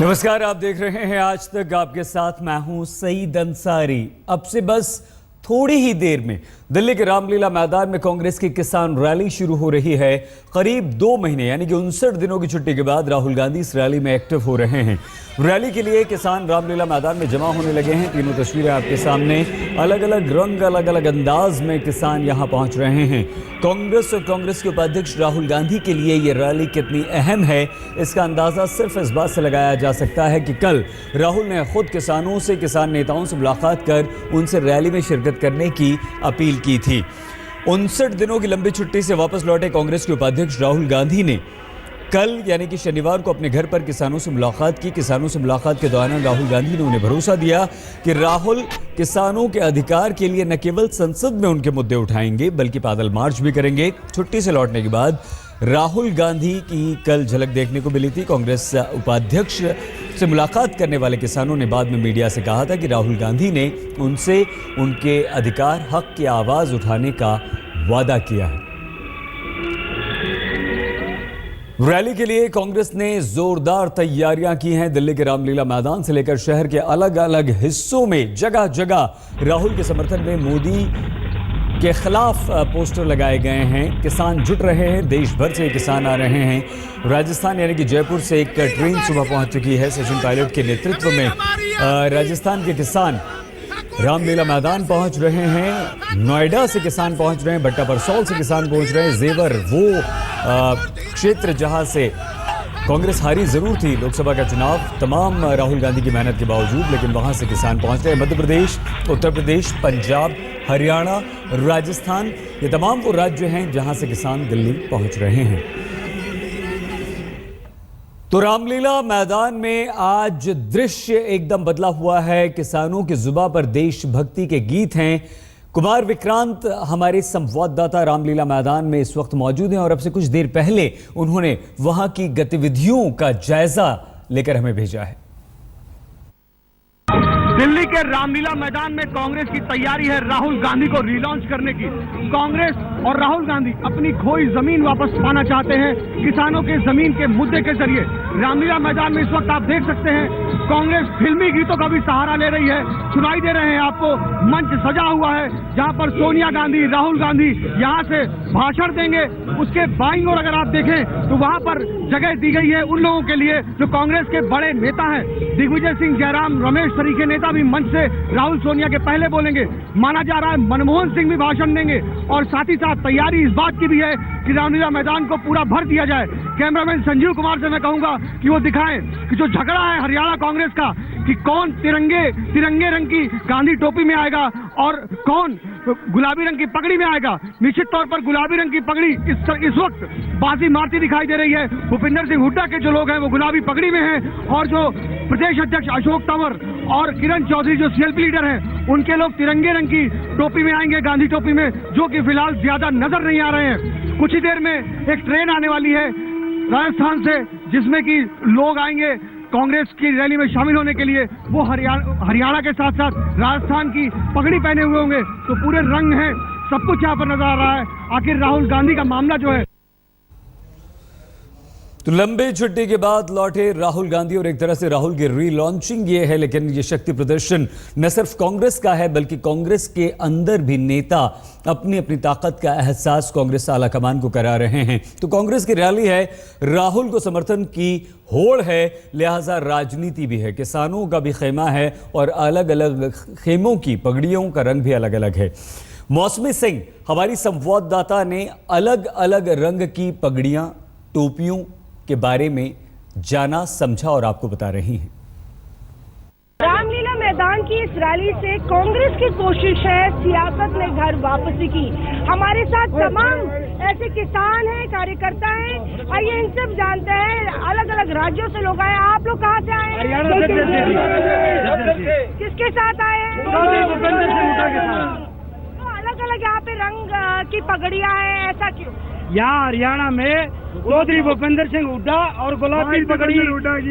नमस्कार, आप देख रहे हैं आज तक। आपके साथ मैं हूं सईद अंसारी। अब से बस थोड़ी ही देर में दिल्ली के रामलीला मैदान में कांग्रेस की किसान रैली शुरू हो रही है। करीब 2 महीने यानी कि 59 दिनों की छुट्टी के बाद राहुल गांधी इस रैली में एक्टिव हो रहे हैं। रैली के लिए किसान रामलीला मैदान में जमा होने लगे हैं। तीनों तस्वीरें आपके सामने। अलग अलग रंग, अलग अलग अंदाज में किसान यहां पहुंच रहे हैं। कांग्रेस और कांग्रेस के उपाध्यक्ष राहुल गांधी के लिए ये रैली कितनी अहम है, इसका अंदाजा सिर्फ इस बात से लगाया जा सकता है कि कल राहुल ने खुद किसानों से, किसान नेताओं से मुलाकात कर उनसे रैली में शिरकत करने की अपील की थी। 59 दिनों की लंबी छुट्टी से वापस लौटे कांग्रेस के उपाध्यक्ष राहुल गांधी ने कल यानी कि शनिवार को अपने घर पर किसानों से मुलाकात की। किसानों से मुलाकात के दौरान राहुल गांधी ने उन्हें भरोसा दिया कि राहुल किसानों के अधिकार के लिए न केवल संसद में उनके मुद्दे उठाएंगे बल्कि पैदल मार्च भी करेंगे। छुट्टी से लौटने के बाद राहुल गांधी की कल झलक देखने को मिली थी। कांग्रेस उपाध्यक्ष से मुलाकात करने वाले किसानों ने बाद में मीडिया से कहा था कि राहुल गांधी ने उनसे उनके अधिकार, हक की आवाज उठाने का वादा किया है। रैली के लिए कांग्रेस ने जोरदार तैयारियां की हैं। दिल्ली के रामलीला मैदान से लेकर शहर के अलग अलग हिस्सों में जगह जगह राहुल के समर्थन में मोदी के खिलाफ पोस्टर लगाए गए हैं। किसान जुट रहे हैं, देश भर से किसान आ रहे हैं। राजस्थान यानी कि जयपुर से एक ट्रेन सुबह पहुंच चुकी है। सचिन पायलट के नेतृत्व में राजस्थान के किसान रामलीला मैदान पहुंच रहे हैं। नोएडा से किसान पहुंच रहे हैं। भट्टा परसौल से किसान पहुंच रहे हैं। जेवर वो क्षेत्र जहां से कांग्रेस हारी जरूर थी लोकसभा का चुनाव तमाम राहुल गांधी की मेहनत के बावजूद, लेकिन वहां से किसान पहुंच रहे हैं। मध्य प्रदेश, उत्तर प्रदेश, पंजाब, हरियाणा, राजस्थान, ये तमाम वो राज्य हैं जहां से किसान दिल्ली पहुंच रहे हैं। तो रामलीला मैदान में आज दृश्य एकदम बदला हुआ है। किसानों की जुबान पर देशभक्ति के गीत हैं। कुमार विक्रांत हमारे संवाददाता रामलीला मैदान में इस वक्त मौजूद हैं और अब से कुछ देर पहले उन्होंने वहां की गतिविधियों का जायजा लेकर हमें भेजा है। दिल्ली के रामलीला मैदान में कांग्रेस की तैयारी है राहुल गांधी को रीलॉन्च करने की। कांग्रेस और राहुल गांधी अपनी खोई जमीन वापस पाना चाहते हैं किसानों के जमीन के मुद्दे के जरिए। रामलीला मैदान में इस वक्त आप देख सकते हैं कांग्रेस फिल्मी गीतों का भी सहारा ले रही है। सुनाई दे रहे हैं आपको, मंच सजा हुआ है जहां पर सोनिया गांधी, राहुल गांधी यहां से भाषण देंगे। उसके बाईं ओर अगर आप देखें तो वहां पर जगह दी गई है उन लोगों के लिए जो कांग्रेस के बड़े नेता हैं। दिग्विजय सिंह, जयराम, रमेश तरीके नेता भी मंच से राहुल सोनिया के पहले बोलेंगे। माना जा रहा है मनमोहन सिंह भी भाषण देंगे और साथ ही साथ तैयारी इस बात की भी है कि रामलीला मैदान को पूरा भर दिया जाए। कैमरामैन संजीव कुमार से मैं कहूंगा कि वो दिखाएं कि जो झगड़ा है हरियाणा कांग्रेस का कि कौन तिरंगे रंग की गांधी टोपी में आएगा और कौन गुलाबी रंग की पगड़ी में आएगा। निश्चित तौर पर गुलाबी रंग की पगड़ी इस वक्त बाजी मारती दिखाई दे रही है। भूपिंदर सिंह हुड्डा के जो लोग हैं वो गुलाबी पगड़ी में हैं और जो प्रदेश अध्यक्ष अशोक तंवर और किरण चौधरी जो सीएलपी लीडर हैं उनके लोग तिरंगे रंग की टोपी में आएंगे, गांधी टोपी में, जो कि फिलहाल ज्यादा नजर नहीं आ रहे हैं। कुछ ही देर में एक ट्रेन आने वाली है राजस्थान से जिसमें कि लोग आएंगे कांग्रेस की रैली में शामिल होने के लिए। वो हरियाणा के साथ साथ राजस्थान की पगड़ी पहने हुए होंगे, तो पूरे रंग हैं, सब कुछ यहाँ पर नजर आ रहा है। आखिर राहुल गांधी का मामला जो है। तो लंबी छुट्टी के बाद लौटे राहुल गांधी और एक तरह से राहुल की रीलॉन्चिंग ये है, लेकिन ये शक्ति प्रदर्शन न सिर्फ कांग्रेस का है बल्कि कांग्रेस के अंदर भी नेता अपनी अपनी ताकत का एहसास कांग्रेस आला कमान को करा रहे हैं। तो कांग्रेस की रैली है, राहुल को समर्थन की होड़ है, लिहाजा राजनीति भी है, किसानों का भी खेमा है और अलग अलग खेमों की पगड़ियों का रंग भी अलग अलग है। मौसमी सिंह हमारी संवाददाता ने अलग अलग रंग की पगड़ियां, टोपियों के बारे में जाना, समझा और आपको बता रही हैं। रामलीला मैदान की इस रैली से कांग्रेस की कोशिश है सियासत में घर वापसी की। हमारे साथ तमाम ऐसे किसान हैं, कार्यकर्ता हैं, आइए इनसे जानते हैं। अलग अलग राज्यों से लोग आए। आप लोग कहाँ से आए हैं? किसके साथ आए हैं? तो अलग अलग यहाँ पे रंग की पगड़ियाँ हैं, ऐसा क्यों? यहाँ हरियाणा में चौधरी भूपिंदर सिंह हुड्डा और गुलाबी पगड़ी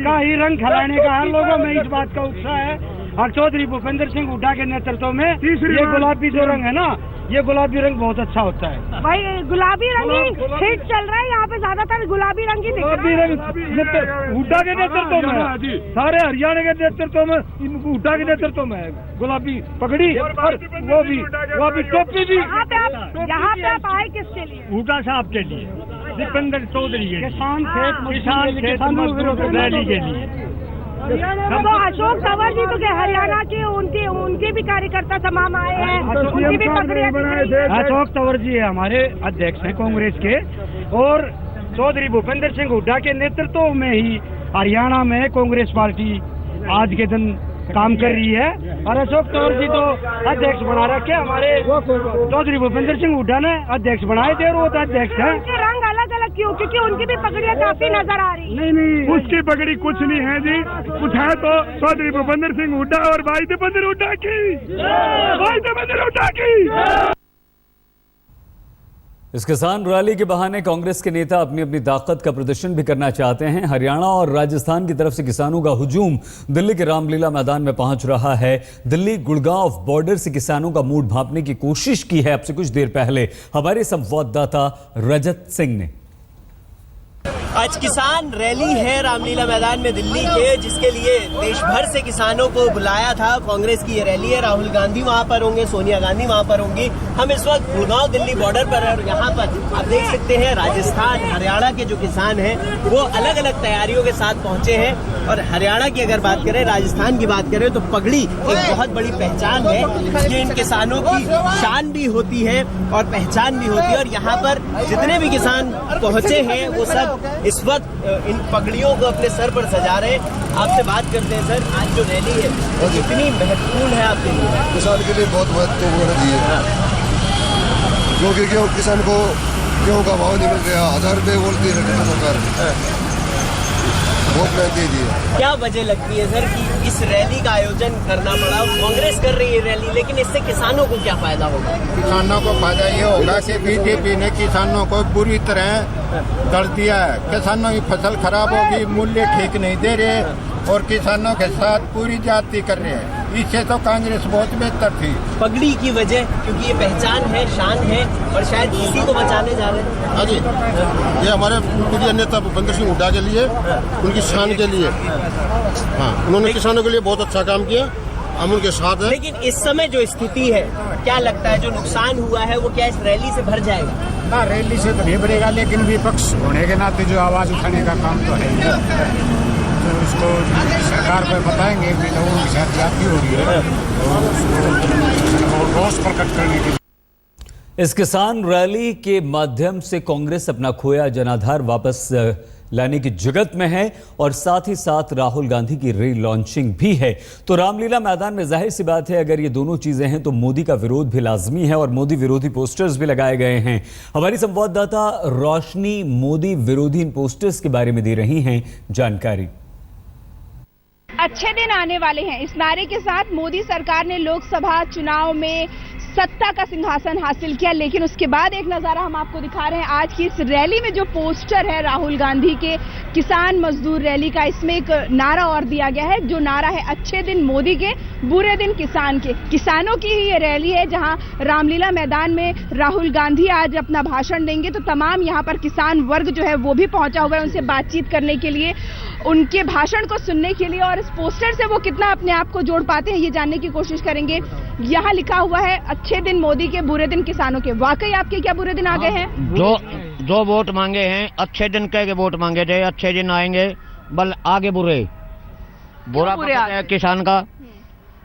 का ही रंग खिलाने का हर लोगों में इस बात का उत्साह है। और चौधरी भूपेंद्र सिंह हुड्डा के नेतृत्व में ये गुलाबी जो रंग है ना, ये गुलाबी रंग बहुत अच्छा होता है। भाई गुलाबी रंग ही हिट चल रहा है यहाँ पे, ज्यादातर गुलाबी रंग ही दिख रहा है। गुलाबी रंग हुड्डा के नेतृत्व में, सारे हरियाणा के नेतृत्व में, हुड्डा के नेतृत्व में है गुलाबी पगड़ी, और वो भी टोपी भी। यहाँ पे आप आए किसके लिए? हुड्डा साहब के लिए, दीपेंद्र चौधरी के किसान विरोध रैली के लिए। तो अशोक तंवर जी तो हरियाणा के उनके भी कार्यकर्ता तमाम आए हैं, उनकी भी पगड़ियां दिख रही हैं। अशोक तंवर जी हमारे अध्यक्ष हैं कांग्रेस के, और चौधरी भूपेंद्र सिंह हुड्डा के नेतृत्व में ही हरियाणा में कांग्रेस पार्टी आज के दिन काम कर रही है। और अशोक तंवर जी तो अध्यक्ष बना रखे हमारे चौधरी भूपेंद्र सिंह हुड्डा ने अध्यक्ष बनाए थे, और वो तो अध्यक्ष है। उनके रंग अलग अलग क्यों? क्योंकि उनकी भी पगड़ियां काफी नजर आ रही। नहीं, उसकी पगड़ी कुछ नहीं है जी, कुछ है तो चौधरी भूपेंद्र सिंह हुड्डा और भाई दीपेंद्र हुड्डा की। इस किसान रैली के बहाने कांग्रेस के नेता अपनी अपनी ताकत का प्रदर्शन भी करना चाहते हैं। हरियाणा और राजस्थान की तरफ से किसानों का हुजूम दिल्ली के रामलीला मैदान में पहुंच रहा है। दिल्ली गुड़गांव बॉर्डर से किसानों का मूड भांपने की कोशिश की है अब से कुछ देर पहले हमारे संवाददाता रजत सिंह ने। आज किसान रैली है रामलीला मैदान में दिल्ली के, जिसके लिए देश भर से किसानों को बुलाया था। कांग्रेस की ये रैली है, राहुल गांधी वहां पर होंगे, सोनिया गांधी वहां पर होंगी। हम इस वक्त गुड़गांव दिल्ली बॉर्डर पर है और यहाँ पर आप देख सकते हैं राजस्थान हरियाणा के जो किसान हैं वो अलग अलग तैयारियों के साथ पहुंचे हैं। और हरियाणा की अगर बात करें, राजस्थान की बात करें तो पगड़ी एक बहुत बड़ी पहचान है। ये इन किसानों की शान भी होती है और पहचान भी होती है। और यहाँ पर जितने भी किसान पहुंचे हैं वो सब इस वक्त इन पगड़ियों को अपने सर पर सजा रहे हैं। आपसे बात करते हैं सर, आज जो रैली है वो कितनी महत्वपूर्ण है आपके लिए? किसान के लिए बहुत महत्वपूर्ण है, क्योंकि किसान को गेहूं का भाव नहीं मिल रहा, 1000 रुपये बोलती है सरकार, बहुत महंगी है। क्या वजह लगती है सर कि इस रैली का आयोजन करना पड़ा? कांग्रेस कर रही है रैली, लेकिन इससे किसानों को क्या फायदा होगा? किसानों को फायदा ये होगा कि बीजेपी ने किसानों को बुरी तरह कर दिया है। किसानों की फसल खराब होगी, मूल्य ठीक नहीं दे रहे और किसानों के साथ पूरी जाति कर रहे हैं। इससे तो कांग्रेस बहुत बेहतर थी। पगड़ी की वजह, क्योंकि ये पहचान है, शान है और शायद इसी को बचाने जा रहे हैं। हाँ जी, ये हमारे प्रिय नेता भूपेंद्र सिंह हुड्डा के लिए, उनकी शान के लिए, हाँ, उन्होंने किसानों के लिए बहुत अच्छा काम किया, हम उनके साथ हैं। लेकिन इस समय जो स्थिति है, क्या लगता है जो नुकसान हुआ है वो क्या इस रैली से भर जाएगा? ना, रैली से तो नहीं भरेगा, लेकिन विपक्ष होने के नाते जो आवाज उठाने का काम तो है, तो उसको सरकार पर बताएंगे कि लोगों के साथ जाती हो रही है और रोष प्रकट करने के। इस किसान रैली के माध्यम से कांग्रेस अपना खोया जनाधार वापस लाने की जुगत में है और साथ ही साथ राहुल गांधी की री-लॉन्चिंग भी है। तो रामलीला मैदान में जाहिर सी बात है, अगर ये दोनों चीजें हैं तो मोदी का विरोध भी लाजमी है और मोदी विरोधी पोस्टर्स भी लगाए गए हैं। हमारी संवाददाता रोशनी मोदी विरोधी इन पोस्टर्स के बारे में दे रही हैं जानकारी। अच्छे दिन आने वाले हैं, इस नारे के साथ मोदी सरकार ने लोकसभा चुनाव में सत्ता का सिंहासन हासिल किया। लेकिन उसके बाद एक नजारा हम आपको दिखा रहे हैं आज की इस रैली में जो पोस्टर है राहुल गांधी के किसान मजदूर रैली का, इसमें एक नारा और दिया गया है, जो नारा है अच्छे दिन मोदी के, बुरे दिन किसान के। किसानों की ही ये रैली है, जहां रामलीला मैदान में राहुल गांधी आज अपना भाषण देंगे तो तमाम यहाँ पर किसान वर्ग जो है वो भी पहुंचा हुआ है उनसे बातचीत करने के लिए, उनके भाषण को सुनने के लिए। और इस पोस्टर से वो कितना अपने आप को जोड़ पाते हैं ये जानने की कोशिश करेंगे। यहाँ लिखा हुआ है अच्छे दिन मोदी के, बुरे दिन किसानों के। वाकई आपके क्या बुरे दिन आ गए हैं? जो वोट मांगे हैं, अच्छे दिन कह के वोट मांगे थे, अच्छे दिन आएंगे, बल आगे बुरे है किसान का।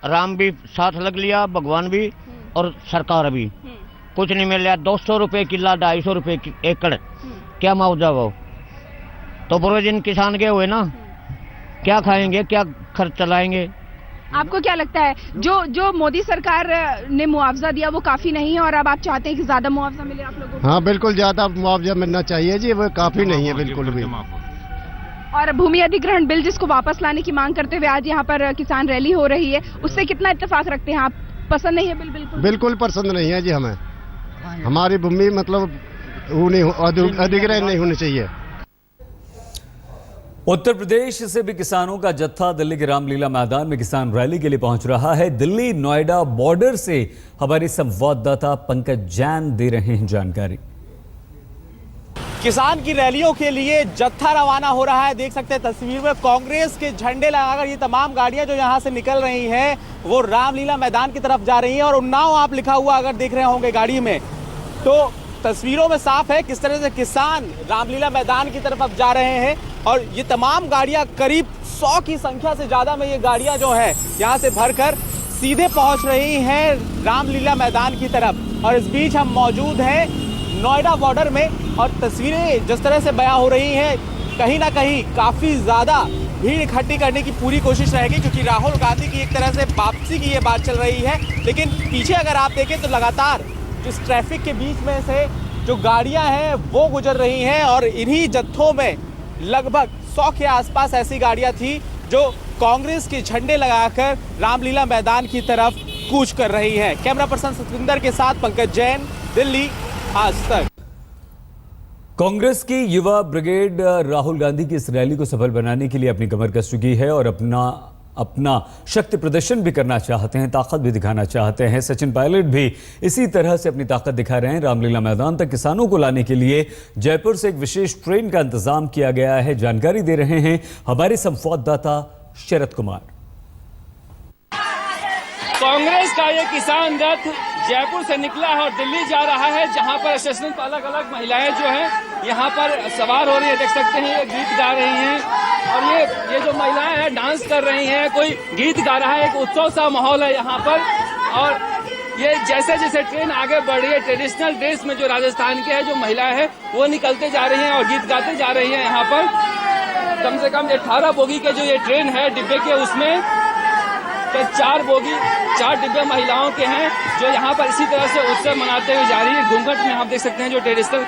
राम भी साथ लग लिया, भगवान भी और सरकार भी, कुछ नहीं मिल रहा। 200 रुपए किला, 250 रुपए एकड़, क्या मुआवजा वो? तो बुरे दिन किसान के हुए ना, क्या खाएंगे, क्या खर्च चलाएंगे? आपको क्या लगता है जो मोदी सरकार ने मुआवजा दिया वो काफी नहीं है और अब आप चाहते हैं कि ज्यादा मुआवजा मिले आप लोगों को? हाँ बिल्कुल, ज्यादा मुआवजा मिलना चाहिए जी, वो काफी नहीं है बिल्कुल भी। और भूमि अधिग्रहण बिल जिसको वापस लाने की मांग करते हुए आज यहाँ पर किसान रैली हो रही है, उससे कितना इत्तेफाक रखते हैं आप? पसंद नहीं है बिल? बिल्कुल पसंद नहीं है जी हमें। हमारी भूमि मतलब अधिग्रहण नहीं होनी चाहिए। उत्तर प्रदेश से भी किसानों का जत्था दिल्ली के रामलीला मैदान में किसान रैली के लिए पहुंच रहा है। दिल्ली नोएडा बॉर्डर से हमारे संवाददाता पंकज जैन दे रहे हैं जानकारी। किसान की रैलियों के लिए जत्था रवाना हो रहा है। देख सकते हैं तस्वीर में कांग्रेस के झंडे लगाकर ये तमाम गाड़ियां जो यहां से निकल रही हैं वो रामलीला मैदान की तरफ जा रही हैं। और उन्नाव आप लिखा हुआ अगर देख रहे होंगे गाड़ी में, तो तस्वीरों में साफ है किस तरह से किसान रामलीला मैदान की तरफ अब जा रहे हैं। और ये तमाम गाड़ियां करीब 100 की संख्या से ज़्यादा में ये गाड़ियां जो है यहाँ से भरकर सीधे पहुँच रही हैं रामलीला मैदान की तरफ। और इस बीच हम मौजूद हैं नोएडा बॉर्डर में और तस्वीरें जिस तरह से बयां हो रही हैं, कहीं ना कहीं काफ़ी ज़्यादा भीड़ इकट्ठी करने की पूरी कोशिश रहेगी, क्योंकि राहुल गांधी की एक तरह से वापसी की ये बात चल रही है। लेकिन पीछे अगर आप देखें तो लगातार इस ट्रैफिक के बीच में से जो गाड़ियां हैं वो गुजर रही हैं और इन्हीं जत्थों में लगभग 100 के आसपास ऐसी गाड़ियां थी जो कांग्रेस के झंडे लगाकर रामलीला मैदान की तरफ कूच कर रही हैं। कैमरा पर्सन सतविंदर के साथ पंकज जैन, दिल्ली, आज तक। कांग्रेस की युवा ब्रिगेड राहुल गांधी की इस रैली को सफल बनाने के लिए अपनी कमर कस चुकी है और अपना शक्ति प्रदर्शन भी करना चाहते हैं, ताकत भी दिखाना चाहते हैं। सचिन पायलट भी इसी तरह से अपनी ताकत दिखा रहे हैं। रामलीला मैदान तक किसानों को लाने के लिए जयपुर से एक विशेष ट्रेन का इंतजाम किया गया है। जानकारी दे रहे हैं हमारे संवाददाता शरद कुमार। कांग्रेस का ये किसान रथ जयपुर से निकला है और दिल्ली जा रहा है, जहां पर स्टेशन पर अलग अलग महिलाएं जो हैं यहाँ पर सवार हो रही है। देख सकते हैं ये गीत गा रही हैं और ये जो महिलाएं हैं डांस कर रही हैं, कोई गीत गा रहा है। एक उत्सव सा माहौल है यहाँ पर। और ये जैसे जैसे ट्रेन आगे बढ़ रही है, ट्रेडिशनल ड्रेस में जो राजस्थान के है जो महिलाएं हैं वो निकलते जा रही हैं और गीत गाते जा रही हैं। यहाँ पर कम से कम 18 बोगी के जो ये ट्रेन है डिब्बे के, उसमें 4 डिब्बे महिलाओं के हैं जो यहाँ पर इसी तरह से उत्सव मनाते हुए जा रही है। घूंघट में आप देख सकते हैं जो ट्रेडिशनल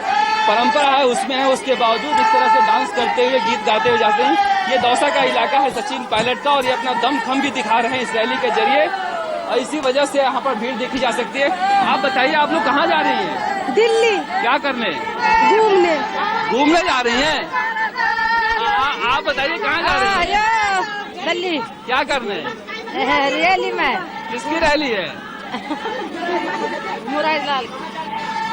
परंपरा है उसमें है, उसके बावजूद इस तरह से डांस करते हुए गीत गाते हुए जाते हैं। ये दौसा का इलाका है सचिन पायलट का और ये अपना दमखम भी दिखा रहे हैं इस रैली के जरिए और इसी वजह से यहाँ पर भीड़ देखी जा सकती है। आप बताइए आप लोग कहाँ जा रही हैं? दिल्ली। क्या करने? घूमने जा रही हैं। आप बताइए कहाँ जा रही हैं? दिल्ली। क्या करने? रैली में। किसकी रैली है? मुरारीलाल।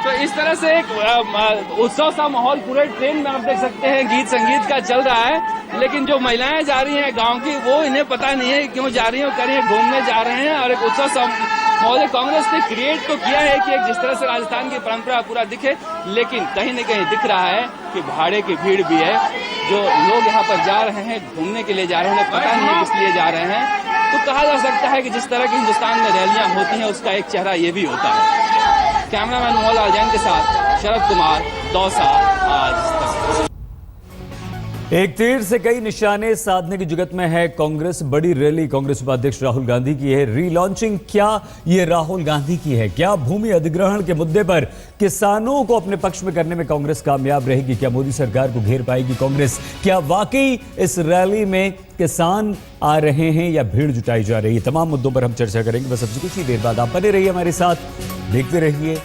तो इस तरह से एक उत्सव सा माहौल पूरे ट्रेन में आप देख सकते हैं गीत संगीत का चल रहा है। लेकिन जो महिलाएं जा रही हैं गांव की, वो इन्हें पता नहीं है क्यों जा रही हैं, कहीं घूमने जा रहे हैं। और एक उत्सव सा माहौल कांग्रेस ने क्रिएट तो किया है कि जिस तरह से राजस्थान की परंपरा पूरा दिखे, लेकिन कहीं न कहीं दिख रहा है कि भाड़े की भीड़ भी है। जो लोग यहाँ पर जा रहे हैं घूमने के लिए जा रहे हैं, उन्हें पता नहीं है किस लिए जा रहे हैं। तो कहा जा सकता है कि जिस तरह की हिंदुस्तान में रैलियां होती हैं उसका एक चेहरा ये भी होता है। कैमरामैन मोहनलाल जैन के साथ शरद कुमार, दौसा, आज तक। एक तीर से कई निशाने साधने की जुगत में है कांग्रेस। बड़ी रैली कांग्रेस उपाध्यक्ष राहुल गांधी की है। रीलॉन्चिंग क्या ये राहुल गांधी की है? क्या भूमि अधिग्रहण के मुद्दे पर किसानों को अपने पक्ष में करने में कांग्रेस कामयाब रहेगी? क्या मोदी सरकार को घेर पाएगी कांग्रेस? क्या वाकई इस रैली में किसान आ रहे हैं या भीड़ जुटाई जा रही है? तमाम मुद्दों पर हम चर्चा करेंगे। बस अब कुछ ही देर बाद आप बने रहिए हमारे साथ, देखते रहिए।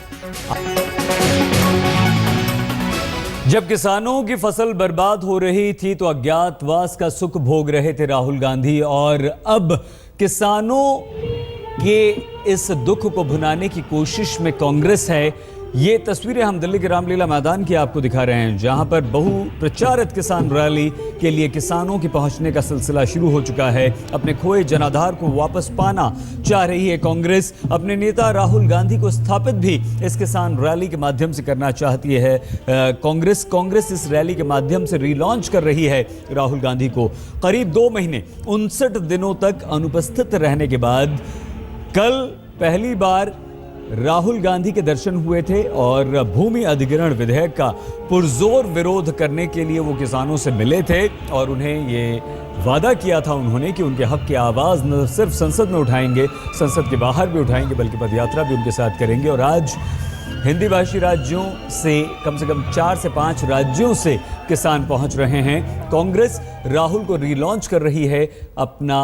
जब किसानों की फसल बर्बाद हो रही थी तो अज्ञातवास का सुख भोग रहे थे राहुल गांधी, और अब किसानों के इस दुख को भुनाने की कोशिश में कांग्रेस है। ये तस्वीरें हम दिल्ली के रामलीला मैदान की आपको दिखा रहे हैं, जहां पर बहुप्रचारित किसान रैली के लिए किसानों के पहुंचने का सिलसिला शुरू हो चुका है। अपने खोए जनाधार को वापस पाना चाह रही है कांग्रेस। अपने नेता राहुल गांधी को स्थापित भी इस किसान रैली के माध्यम से करना चाहती है कांग्रेस इस रैली के माध्यम से रीलॉन्च कर रही है राहुल गांधी को। करीब 2 महीने 59 दिनों तक अनुपस्थित रहने के बाद कल पहली बार राहुल गांधी के दर्शन हुए थे और भूमि अधिग्रहण विधेयक का पुरजोर विरोध करने के लिए वो किसानों से मिले थे और उन्हें ये वादा किया था उन्होंने कि उनके हक की आवाज़ न सिर्फ संसद में उठाएंगे, संसद के बाहर भी उठाएंगे, बल्कि पदयात्रा भी उनके साथ करेंगे। और आज हिंदी भाषी राज्यों से कम 4 से 5 राज्यों से किसान पहुंच रहे हैं। कांग्रेस राहुल को रीलॉन्च कर रही है, अपना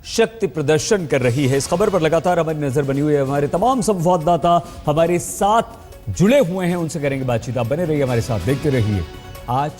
शक्ति प्रदर्शन कर रही है। इस खबर पर लगातार हमारी नजर बनी हुई है। हमारे तमाम संवाददाता हमारे साथ जुड़े हुए हैं, उनसे करेंगे बातचीत। आप बने रहिए हमारे साथ, देखते रहिए आज।